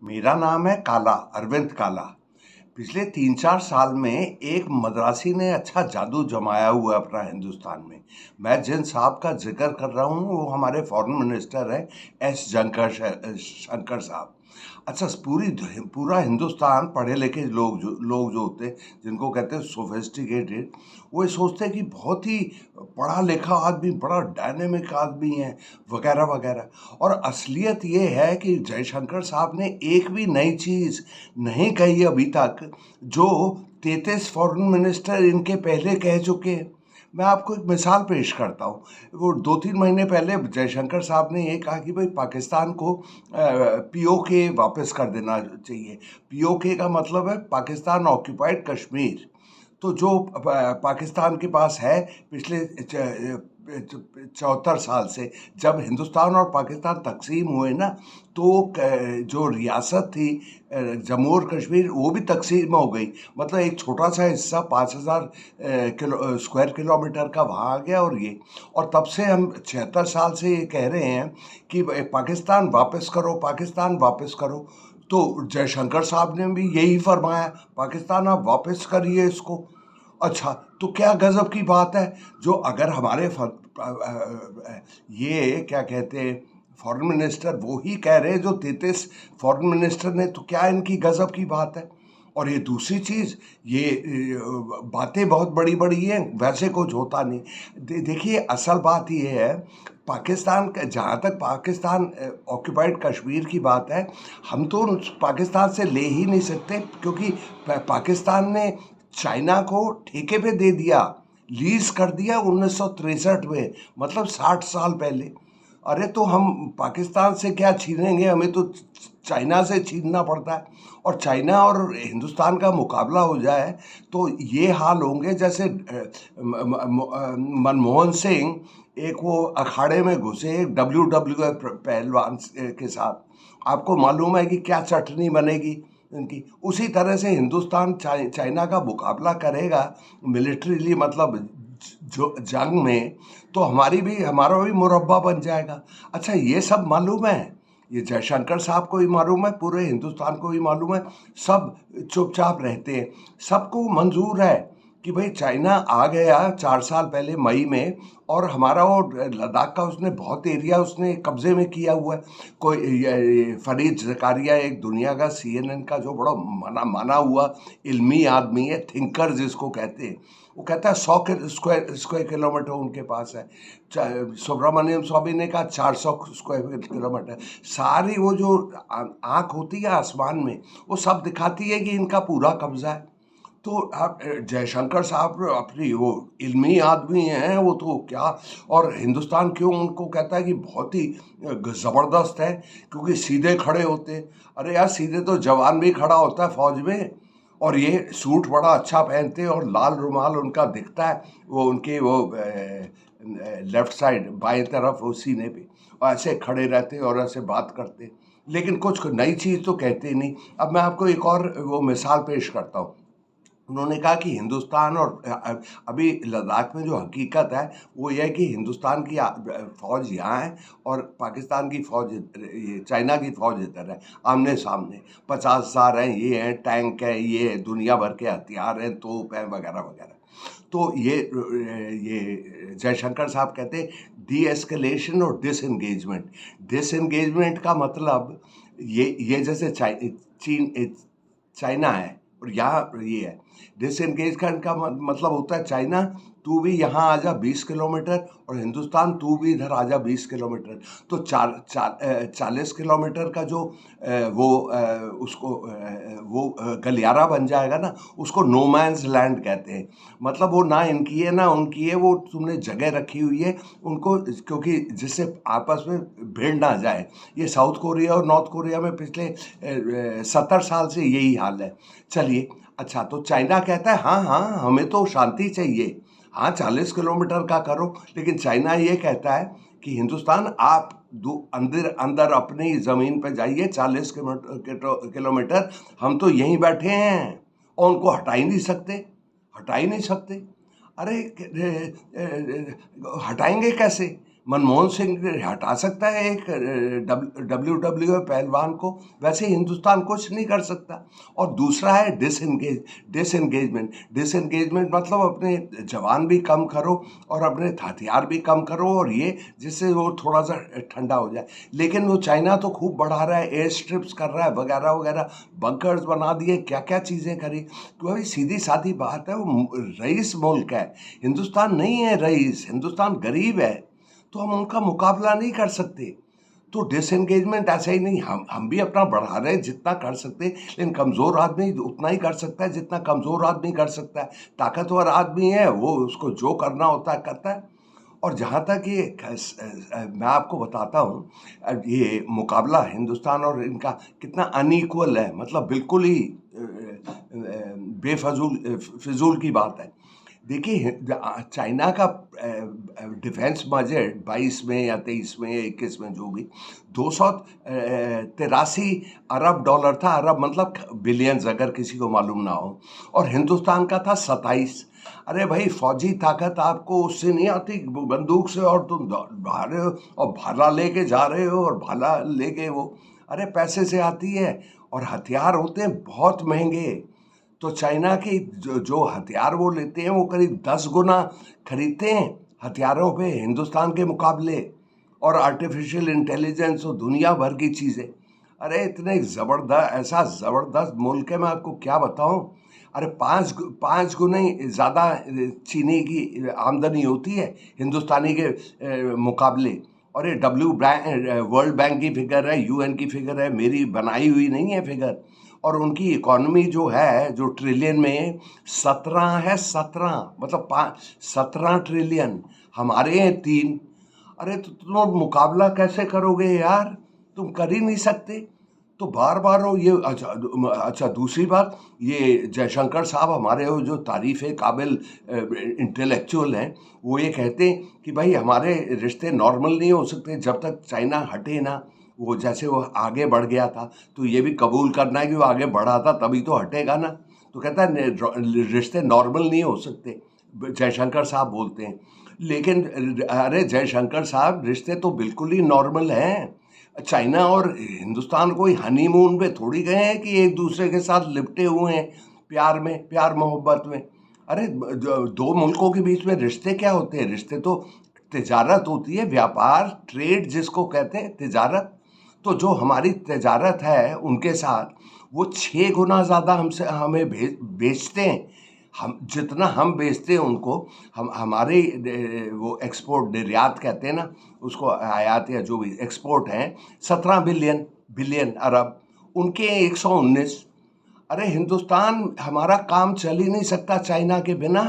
मेरा नाम है काला, अरविंद काला। पिछले 3-4 साल में एक मद्रासी ने अच्छा जादू जमाया हुआ है अपना हिंदुस्तान में। मैं जिन साहब का ज़िक्र कर रहा हूँ वो हमारे फ़ॉरेन मिनिस्टर हैं, एस जयशंकर साहब। अच्छा, पूरा हिंदुस्तान पढ़े लिखे लोग जो होते हैं, जिनको कहते हैं सोफिस्टिकेटेड, वो ये सोचते हैं कि बहुत ही पढ़ा लिखा आदमी, बड़ा डायनेमिक आदमी है, वगैरह वगैरह। और असलियत ये है कि जयशंकर साहब ने एक भी नई चीज़ नहीं कही अभी तक जो 33 फॉरेन मिनिस्टर इनके पहले कह चुके हैं। मैं आपको एक मिसाल पेश करता हूँ। वो 2-3 महीने पहले जयशंकर साहब ने ये कहा कि भाई पाकिस्तान को पीओके वापस कर देना चाहिए। पीओके का मतलब है पाकिस्तान ऑक्यूपाइड कश्मीर। तो जो पाकिस्तान के पास है पिछले 74 साल से, जब हिंदुस्तान और पाकिस्तान तकसीम हुए ना, तो जो रियासत थी जम्मू और कश्मीर, वो भी तकसीम हो गई। मतलब एक छोटा सा हिस्सा 5000 स्क्वायर किलोमीटर का वहाँ आ गया। और तब से हम 76 साल से ये कह रहे हैं कि पाकिस्तान वापस करो, पाकिस्तान वापस करो। तो जयशंकर साहब ने भी यही फरमाया, पाकिस्तान आप वापस करिए इसको। अच्छा, तो क्या गजब की बात है, जो अगर हमारे ये क्या कहते हैं फॉरेन मिनिस्टर वो ही कह रहे हैं जो 33 फॉरेन मिनिस्टर ने, तो क्या इनकी गजब की बात है। और ये दूसरी चीज़, ये बातें बहुत बड़ी बड़ी हैं, वैसे कुछ होता नहीं। देखिए, असल बात ये है, पाकिस्तान का जहाँ तक पाकिस्तान ऑक्यूपाइड कश्मीर की बात है, हम तो पाकिस्तान से ले ही नहीं सकते, क्योंकि पाकिस्तान ने चाइना को ठेके पे दे दिया, लीज कर दिया 1963 में, मतलब 60 साल पहले। अरे तो हम पाकिस्तान से क्या छीनेंगे, हमें तो चाइना से छीनना पड़ता है। और चाइना और हिंदुस्तान का मुकाबला हो जाए तो ये हाल होंगे जैसे मनमोहन सिंह एक वो अखाड़े में घुसे एक WWF पहलवान के साथ। आपको मालूम है कि क्या चटनी बनेगी इनकी। उसी तरह से हिंदुस्तान चाइना का मुकाबला करेगा मिलिट्रीली, मतलब जो जंग में, तो हमारा भी मुरब्बा बन जाएगा। अच्छा, ये सब मालूम है, ये जयशंकर साहब को भी मालूम है, पूरे हिंदुस्तान को भी मालूम है। सब चुपचाप रहते हैं। सबको मंजूर है कि भाई चाइना आ गया 4 साल पहले मई में, और हमारा वो लद्दाख का उसने बहुत एरिया उसने कब्जे में किया हुआ है। कोई फरीद ज़कारिया, एक दुनिया का CNN का जो बड़ा माना हुआ इल्मी आदमी है, थिंकर जिसको कहते हैं, वो कहता है 100 स्क्वायर किलोमीटर उनके पास है। सुब्रमण्यम स्वामी ने कहा 400 स्क्वायर किलोमीटर। सारी वो जो आँख होती है आसमान में, वो सब दिखाती है कि इनका पूरा कब्जा है। तो आप जयशंकर साहब अपनी वो इल्मी आदमी हैं, वो तो क्या। और हिंदुस्तान क्यों उनको कहता है कि बहुत ही ज़बरदस्त है, क्योंकि सीधे खड़े होते हैं। अरे यार, सीधे तो जवान भी खड़ा होता है फौज में। और ये सूट बड़ा अच्छा पहनते हैं, और लाल रुमाल उनका दिखता है वो उनके वो लेफ्ट साइड बाएं तरफ वो सीने पे, और ऐसे खड़े रहते हैं और ऐसे बात करते हैं, लेकिन कुछ नई चीज़ तो कहते ही नहीं। अब मैं आपको एक और वो मिसाल पेश करता हूँ। उन्होंने कहा कि हिंदुस्तान और अभी लद्दाख में जो हकीकत है वो ये है कि हिंदुस्तान की फौज यहाँ है और पाकिस्तान की फौज, ये चाइना की फौज इधर है, आमने सामने। 50,000 हैं, ये हैं, टैंक है, ये है, दुनिया भर के हथियार हैं, तोप हैं, वगैरह वगैरह। तो ये जयशंकर साहब कहते हैं डी एस्केलेशन और डिसएंगेजमेंट। डिसएंगेजमेंट का मतलब ये जैसे चाइना है और यहाँ ये है। डिसएंगेज का मतलब होता है चाइना तू भी यहाँ आ जा 20 किलोमीटर, और हिंदुस्तान तू भी इधर आ जा 20 किलोमीटर। तो 40 किलोमीटर का जो वो गलियारा बन जाएगा ना, उसको नो मैन्स लैंड कहते हैं। मतलब वो ना इनकी है ना उनकी है, वो तुमने जगह रखी हुई है उनको, क्योंकि जिससे आपस में भिड़ ना जाए। ये साउथ कोरिया और नॉर्थ कोरिया में पिछले 70 साल से यही हाल है। चलिए, अच्छा, तो चाइना कहता है हाँ हाँ हमें तो शांति चाहिए, हाँ 40 किलोमीटर का करो। लेकिन चाइना ये कहता है कि हिंदुस्तान आप अंदर अंदर अपनी ज़मीन पर जाइए 40 किलोमीटर, हम तो यहीं बैठे हैं और उनको हटा ही नहीं सकते, हटा ही नहीं सकते। अरे हटाएंगे कैसे? मनमोहन सिंह हटा सकता है एक डब्ल्यू पहलवान को, वैसे हिंदुस्तान कुछ नहीं कर सकता। और दूसरा है डिसएंगेजमेंट मतलब अपने जवान भी कम करो और अपने हथियार भी कम करो, और ये जिससे वो थोड़ा सा ठंडा हो जाए। लेकिन वो चाइना तो खूब बढ़ा रहा है, एयर स्ट्रिप्स कर रहा है वगैरह वगैरह, बंकर्स बना दिए, क्या क्या चीज़ें करी। तो भाई सीधी सादी बात है, वो रईस मुल्क है, हिंदुस्तान नहीं है रईस, हिंदुस्तान गरीब है, तो हम उनका मुकाबला नहीं कर सकते। तो डिसएंगेजमेंट ऐसे ही नहीं, हम भी अपना बढ़ा रहे हैं जितना कर सकते, लेकिन कमज़ोर आदमी उतना ही कर सकता है जितना कमज़ोर आदमी कर सकता है। ताकतवर आदमी है वो, उसको जो करना होता है करता है। और जहाँ तक ये मैं आपको बताता हूँ, ये मुकाबला हिंदुस्तान और इनका कितना अनइक्वल है, मतलब बिल्कुल ही फिजूल की बात है। देखिए चाइना का डिफेंस बजट 22 में या 23 में या 21 में जो भी 283 अरब डॉलर था। अरब मतलब बिलियंस, अगर किसी को मालूम ना हो। और हिंदुस्तान का था 27। अरे भाई फौजी ताकत आपको उससे नहीं आती बंदूक से, और तुम भाग रहे हो और भाला लेके जा रहे हो और भाला लेके वो, अरे पैसे से आती है। और हथियार होते हैं बहुत महंगे। तो चाइना के जो हथियार वो लेते हैं, वो करीब 10 गुना खरीदते हैं हथियारों पे हिंदुस्तान के मुकाबले। और आर्टिफिशियल इंटेलिजेंस और दुनिया भर की चीज़ें, अरे इतने ज़बरदस्त, ऐसा ज़बरदस्त मुल्क है, मैं आपको क्या बताऊं। अरे पाँच गुने ज़्यादा चीनी की आमदनी होती है हिंदुस्तानी के मुकाबले। और ये वर्ल्ड बैंक की फिगर है, यूएन की फिगर है, मेरी बनाई हुई नहीं है फिगर। और उनकी इकोनॉमी जो है, जो ट्रिलियन में 17 है, 17 मतलब 17 ट्रिलियन, हमारे हैं 3। अरे तो तुम मुकाबला कैसे करोगे यार, तुम कर ही नहीं सकते। तो बार बार हो ये, अच्छा दूसरी बात, ये जयशंकर साहब हमारे वो जो तारीफ़ काबिल इंटेलेक्चुअल हैं, वो ये कहते हैं कि भाई हमारे रिश्ते नॉर्मल नहीं हो सकते जब तक चाइना हटे ना। वो जैसे वो आगे बढ़ गया था, तो ये भी कबूल करना है कि वो आगे बढ़ा था, तभी तो हटेगा ना। तो कहता है रिश्ते नॉर्मल नहीं हो सकते, जयशंकर साहब बोलते हैं। लेकिन अरे जयशंकर साहब, रिश्ते तो बिल्कुल ही नॉर्मल हैं। चाइना और हिंदुस्तान कोई हनीमून पे थोड़ी गए हैं कि एक दूसरे के साथ लिपटे हुए हैं प्यार में, प्यार मोहब्बत में। अरे दो मुल्कों के बीच में रिश्ते क्या होते हैं, रिश्ते तो तिजारत होती है, व्यापार, ट्रेड जिसको कहते हैं, तिजारत। तो जो हमारी तिजारत है उनके साथ, वो 6 गुना ज़्यादा हमसे हमें बेचते हैं। हम जितना हम बेचते हैं उनको, हम हमारे वो एक्सपोर्ट निर्यात कहते हैं ना उसको, आयात या जो भी एक्सपोर्ट हैं, 17 बिलियन अरब, उनके 119। अरे हिंदुस्तान, हमारा काम चल ही नहीं सकता चाइना के बिना।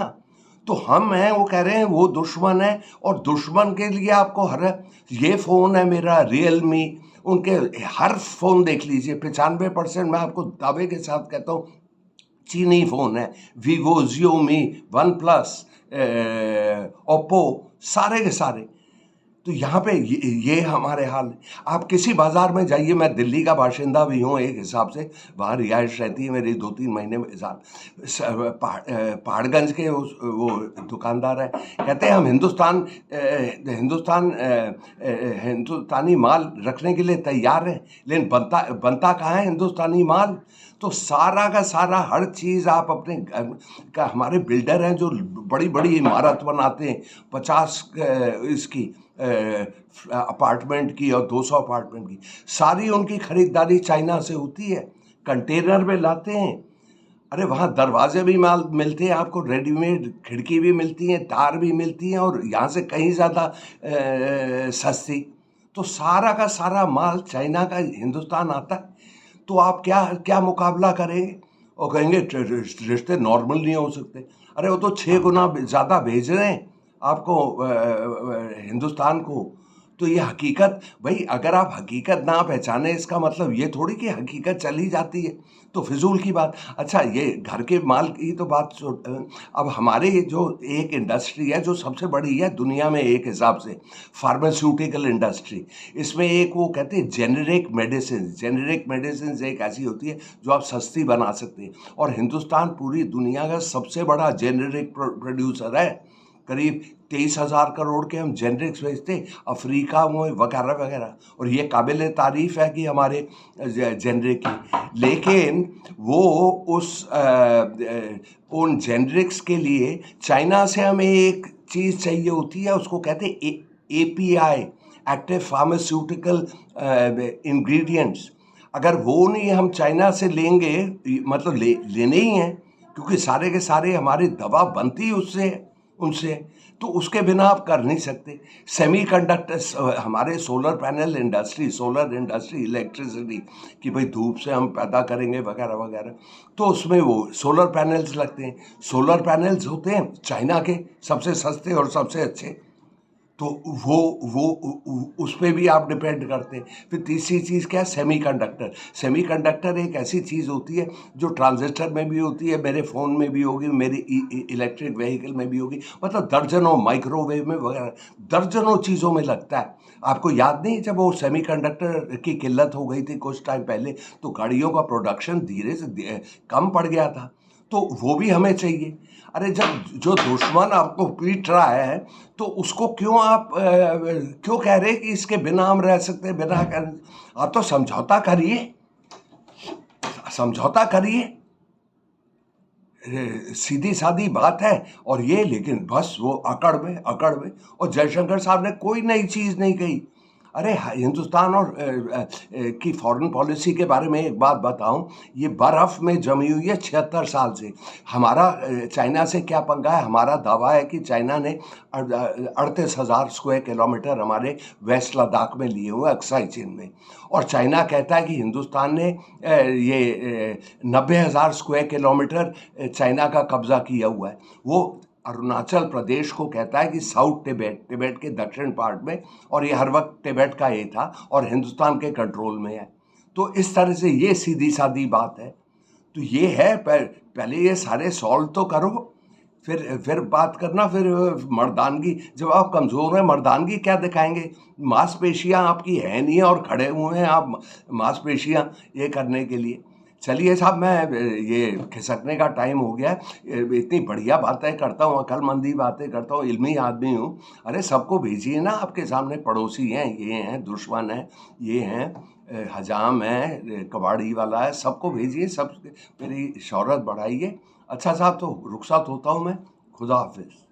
तो हम हैं, वो कह रहे हैं वो दुश्मन है, और दुश्मन के लिए आपको हर, ये फ़ोन है मेरा रियलमी, उनके हर फ़ोन देख लीजिए, 95% मैं आपको दावे के साथ कहता हूँ चीनी फ़ोन है। Vivo, Xiaomi, one plus, Oppo, सारे के सारे। तो यहाँ पे ये हमारे हाल है। आप किसी बाज़ार में जाइए, मैं दिल्ली का बाशिंदा भी हूँ एक हिसाब से, वहाँ रिहाइश रहती है मेरी 2-3 महीने में साल। पहाड़गंज के वो दुकानदार हैं, कहते हैं हम हिंदुस्तानी माल रखने के लिए तैयार हैं, लेकिन बनता कहाँ है हिंदुस्तानी माल। तो सारा का सारा हर चीज़ आप अपने घर का, हमारे बिल्डर हैं जो बड़ी बड़ी इमारत बनाते हैं, 50 इसकी अपार्टमेंट की और 200 अपार्टमेंट की, सारी उनकी खरीदारी चाइना से होती है, कंटेनर में लाते हैं। अरे वहाँ दरवाजे भी माल मिलते हैं आपको, रेडीमेड खिड़की भी मिलती हैं, तार भी मिलती हैं, और यहाँ से कहीं ज़्यादा सस्ती। तो सारा का सारा माल चाइना का हिंदुस्तान आता है। तो आप क्या क्या मुकाबला करेंगे, और कहेंगे रिश्ते नॉर्मल नहीं हो सकते। अरे वो तो 6 गुना ज़्यादा भेज रहे हैं आपको, हिंदुस्तान को। तो ये हकीकत, भाई अगर आप हकीकत ना पहचाने, इसका मतलब ये थोड़ी कि हकीकत चली जाती है। तो फिजूल की बात। अच्छा ये घर के माल की तो बात अब हमारे जो एक इंडस्ट्री है जो सबसे बड़ी है दुनिया में एक हिसाब से, फार्मास्यूटिकल इंडस्ट्री, इसमें एक वो कहते हैं जेनेरिक मेडिसिन एक ऐसी होती है जो आप सस्ती बना सकते हैं, और हिंदुस्तान पूरी दुनिया का सबसे बड़ा जेनेरिक प्रोड्यूसर है। करीब 23,000 करोड़ के हम जेनरिक्स भेजते अफ्रीका में वगैरह वगैरह, और ये काबिल तारीफ़ है कि हमारे जेनरिक की, लेकिन वो उन जेनरिक्स के लिए चाइना से हमें एक चीज़ चाहिए होती है, उसको कहते हैं API, एक्टिव फार्मास्यूटिकल इंग्रेडिएंट्स। अगर वो नहीं हम चाइना से लेंगे, मतलब लेने ही हैं, क्योंकि सारे के सारे हमारी दवा बनती उससे उनसे, तो उसके बिना आप कर नहीं सकते। सेमीकंडक्टर्स, हमारे solar panel industry, solar industry, electricity कि भाई धूप से हम पैदा करेंगे वगैरह वगैरह, तो उसमें वो सोलर पैनल्स लगते हैं। सोलर पैनल्स होते हैं चाइना के सबसे सस्ते और सबसे अच्छे, तो वो उस पर भी आप डिपेंड करते हैं। फिर तीसरी चीज़ क्या है, सेमीकंडक्टर। सेमीकंडक्टर एक ऐसी चीज़ होती है जो ट्रांजिस्टर में भी होती है, मेरे फ़ोन में भी होगी, मेरी इलेक्ट्रिक व्हीकल में भी होगी, मतलब दर्जनों, माइक्रोवेव में वगैरह दर्जनों चीज़ों में लगता है। आपको याद नहीं, जब वो सेमीकंडक्टर की किल्लत हो गई थी कुछ टाइम पहले, तो गाड़ियों का प्रोडक्शन धीरे से कम पड़ गया था, तो वो भी हमें चाहिए। अरे जब जो दुश्मन आपको पीट रहा है, तो उसको क्यों आप क्यों कह रहे कि इसके बिना हम रह सकते हैं, बिना कर, आप तो समझौता करिए, समझौता करिए, सीधी सादी बात है। और ये लेकिन बस वो अकड़ में, और जयशंकर साहब ने कोई नई चीज़ नहीं कही। अरे हिंदुस्तान और की फॉरेन पॉलिसी के बारे में एक बात बताऊं, ये बर्फ़ में जमी हुई है 76 साल से। हमारा चाइना से क्या पंगा है? हमारा दावा है कि चाइना ने 38,000 स्क्वायर किलोमीटर हमारे वेस्ट लद्दाख में लिए हुए, अक्साई चीन में, और चाइना कहता है कि हिंदुस्तान ने ये 90,000 स्क्वायर किलोमीटर चाइना का कब्जा किया हुआ है। वो अरुणाचल प्रदेश को कहता है कि साउथ टिबेट के दक्षिण पार्ट में, और ये हर वक्त टिबेट का ये था और हिंदुस्तान के कंट्रोल में है। तो इस तरह से ये सीधी सादी बात है। तो ये है, पहले ये सारे सॉल्व तो करो, फिर बात करना। फिर मर्दानगी, जब आप कमज़ोर हैं, मर्दानगी क्या दिखाएंगे? मांसपेशियां आपकी है नहीं और खड़े हुए हैं आप मांसपेशियां ये करने के लिए। चलिए साहब, मैं ये खिसकने का टाइम हो गया है। इतनी बढ़िया बातें करता हूँ, अक्लमंदी बातें करता हूँ, इल्मी आदमी हूँ। अरे सबको भेजिए ना, आपके सामने पड़ोसी हैं, ये हैं, दुश्मन हैं, ये हैं, हजाम है, कबाड़ी वाला है, सबको भेजिए, सब मेरी शोहरत बढ़ाइए। अच्छा साहब, तो रुखसत होता हूँ मैं। खुदा हाफिज।